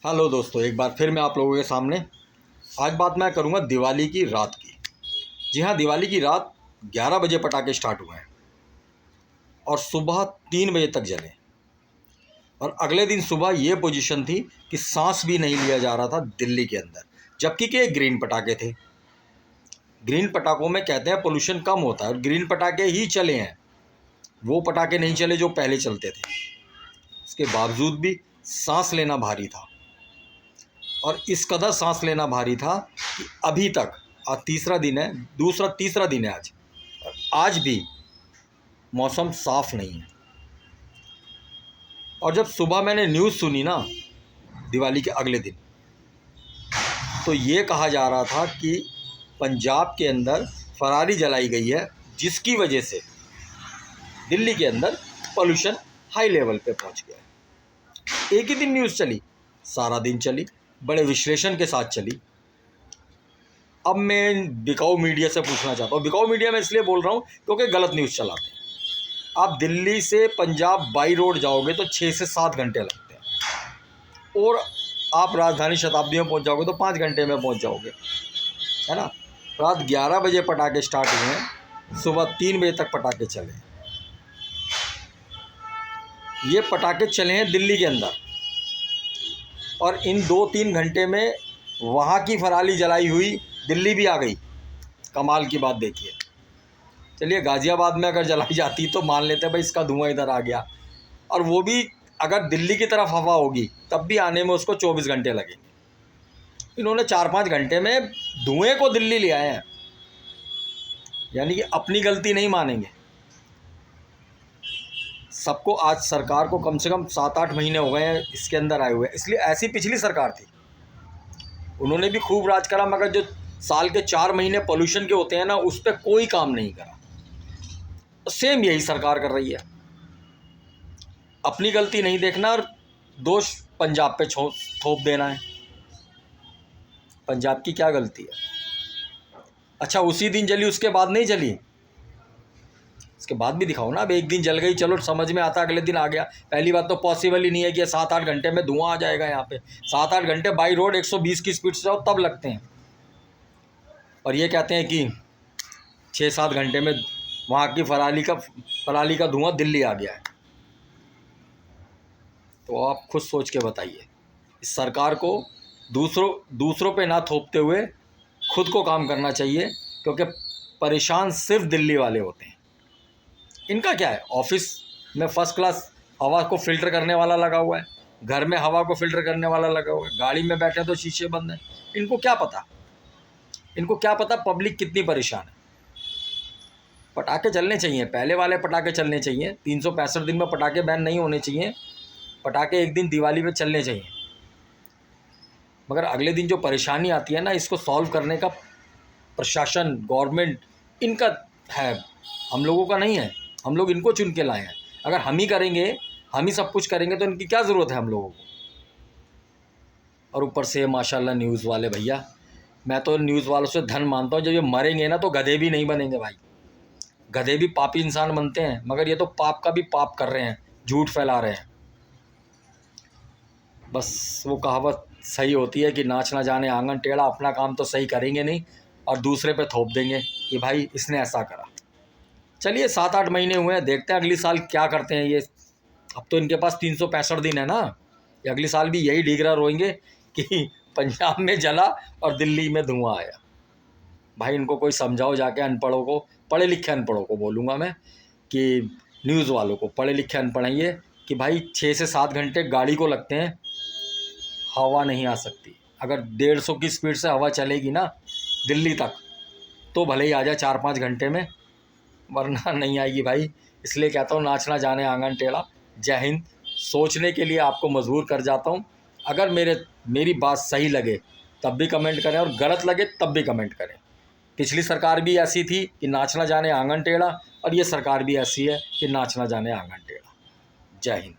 Hello दोस्तों, एक बार फिर मैं आप लोगों के सामने आज बात मैं करूंगा दिवाली की रात की। जी हाँ, दिवाली की रात 11 बजे पटाखे स्टार्ट हुए हैं और सुबह 3 बजे तक जले। और अगले दिन सुबह ये पोजीशन थी कि सांस भी नहीं लिया जा रहा था दिल्ली के अंदर, जबकि के ग्रीन पटाखे थे। ग्रीन पटाखों में कहते हैं पोल्यूशन कम होता है और ग्रीन पटाखे ही चले हैं, वो पटाखे नहीं चले जो पहले चलते थे। इसके बावजूद भी सांस लेना भारी था और इस कदर सांस लेना भारी था कि अभी तक, आज तीसरा दिन है, तीसरा दिन है आज, और आज भी मौसम साफ नहीं है। और जब सुबह मैंने न्यूज़ सुनी ना दिवाली के अगले दिन, तो ये कहा जा रहा था कि पंजाब के अंदर फरारी जलाई गई है, जिसकी वजह से दिल्ली के अंदर पोल्यूशन हाई लेवल पे पहुंच गया है। एक ही दिन न्यूज़ चली, सारा दिन चली, बड़े विश्लेषण के साथ चली। अब मैं बिकाऊ मीडिया से पूछना चाहता हूँ, बिकाऊ मीडिया में इसलिए बोल रहा हूँ क्योंकि गलत न्यूज़ चलाते हैं। आप दिल्ली से पंजाब बाई रोड जाओगे तो 6 से 7 घंटे लगते हैं, और आप राजधानी शताब्दी में पहुँच जाओगे तो 5 घंटे में पहुँच जाओगे, है ना। रात 11 बजे पटाखे स्टार्ट हुए हैं, सुबह 3 बजे तक पटाखे चले हैं। ये पटाखे चले हैं दिल्ली के अंदर, और इन 2-3 घंटे में वहाँ की फराली जलाई हुई दिल्ली भी आ गई। कमाल की बात देखिए। चलिए, गाज़ियाबाद में अगर जलाई जाती तो मान लेते हैं भाई इसका धुआं इधर आ गया, और वो भी अगर दिल्ली की तरफ हवा होगी तब भी आने में उसको 24 घंटे लगेंगे। इन्होंने 4-5 घंटे में धुएं को दिल्ली ले आए हैं, यानी कि अपनी गलती नहीं मानेंगे। सबको, आज सरकार को कम से कम 7-8 महीने हो गए हैं इसके अंदर आए हुए, इसलिए ऐसी पिछली सरकार थी, उन्होंने भी खूब राज करा, मगर जो साल के 4 महीने पोल्यूशन के होते हैं ना, उस पर कोई काम नहीं करा। तो सेम यही सरकार कर रही है, अपनी गलती नहीं देखना और दोष पंजाब पे थोप देना है। पंजाब की क्या गलती है? अच्छा, उसी दिन जली, उसके बाद नहीं जली? इसके बाद भी दिखाओ ना। अब एक दिन जल गई, चलो समझ में आता, अगले दिन आ गया। पहली बात तो पॉसिबल ही नहीं है कि 7-8 घंटे में धुआं आ जाएगा। यहाँ पे 7-8 घंटे बाई रोड 120 की स्पीड से जाओ तब लगते हैं, और ये कहते हैं कि 6-7 घंटे में वहाँ की फराली का धुआं दिल्ली आ गया है। तो आप खुद सोच के बताइए। इस सरकार को दूसरों पे ना थोपते हुए खुद को काम करना चाहिए, क्योंकि परेशान सिर्फ दिल्ली वाले होते हैं। इनका क्या है, ऑफिस में फर्स्ट क्लास हवा को फ़िल्टर करने वाला लगा हुआ है, घर में हवा को फ़िल्टर करने वाला लगा हुआ है, गाड़ी में बैठे तो शीशे बंद हैं। इनको क्या पता, पब्लिक कितनी परेशान है। पटाखे चलने चाहिए, पहले वाले पटाखे चलने चाहिए। 365 दिन में पटाखे बैन नहीं होने चाहिए। पटाखे एक दिन दिवाली पे चलने चाहिए, मगर अगले दिन जो परेशानी आती है ना, इसको सॉल्व करने का प्रशासन, गवर्नमेंट, इनका है, हम लोगों का नहीं है। हम लोग इनको चुन के लाए हैं। अगर हम ही करेंगे, हम ही सब कुछ करेंगे, तो इनकी क्या ज़रूरत है हम लोगों को। और ऊपर से माशाल्लाह न्यूज़ वाले भैया, मैं तो न्यूज़ वालों से धन मानता हूँ। जब ये मरेंगे ना तो गधे भी नहीं बनेंगे भाई। गधे भी पापी इंसान बनते हैं, मगर ये तो पाप का भी पाप कर रहे हैं, झूठ फैला रहे हैं। बस वो कहावत सही होती है कि नाच ना जाने आंगन टेढ़ा। अपना काम तो सही करेंगे नहीं और दूसरे पे थोप देंगे कि भाई इसने ऐसा करा। चलिए, 7-8 महीने हुए हैं, देखते हैं अगली साल क्या करते हैं ये। अब तो इनके पास 365 दिन है ना, ये अगले साल भी यही ढीगरा रोएंगे कि पंजाब में जला और दिल्ली में धुआं आया। भाई इनको कोई समझाओ जाके, अनपढ़ों को, पढ़े लिखे अनपढ़ों को बोलूँगा मैं, कि न्यूज़ वालों को पढ़े लिखे अनपढ़ हैं कि भाई 6 से 7 घंटे गाड़ी को लगते हैं, हवा नहीं आ सकती। अगर 150 की स्पीड से हवा चलेगी ना दिल्ली तक, तो भले ही आ जाए 4-5 घंटे में, वरना नहीं आएगी भाई। इसलिए कहता हूँ, नाच ना जाने आंगन टेढ़ा। जय हिंद। सोचने के लिए आपको मजबूर कर जाता हूँ। अगर मेरी बात सही लगे तब भी कमेंट करें, और गलत लगे तब भी कमेंट करें। पिछली सरकार भी ऐसी थी कि नाच ना जाने आंगन टेढ़ा, और ये सरकार भी ऐसी है कि नाच ना जाने आंगन टेढ़ा। जय हिंद।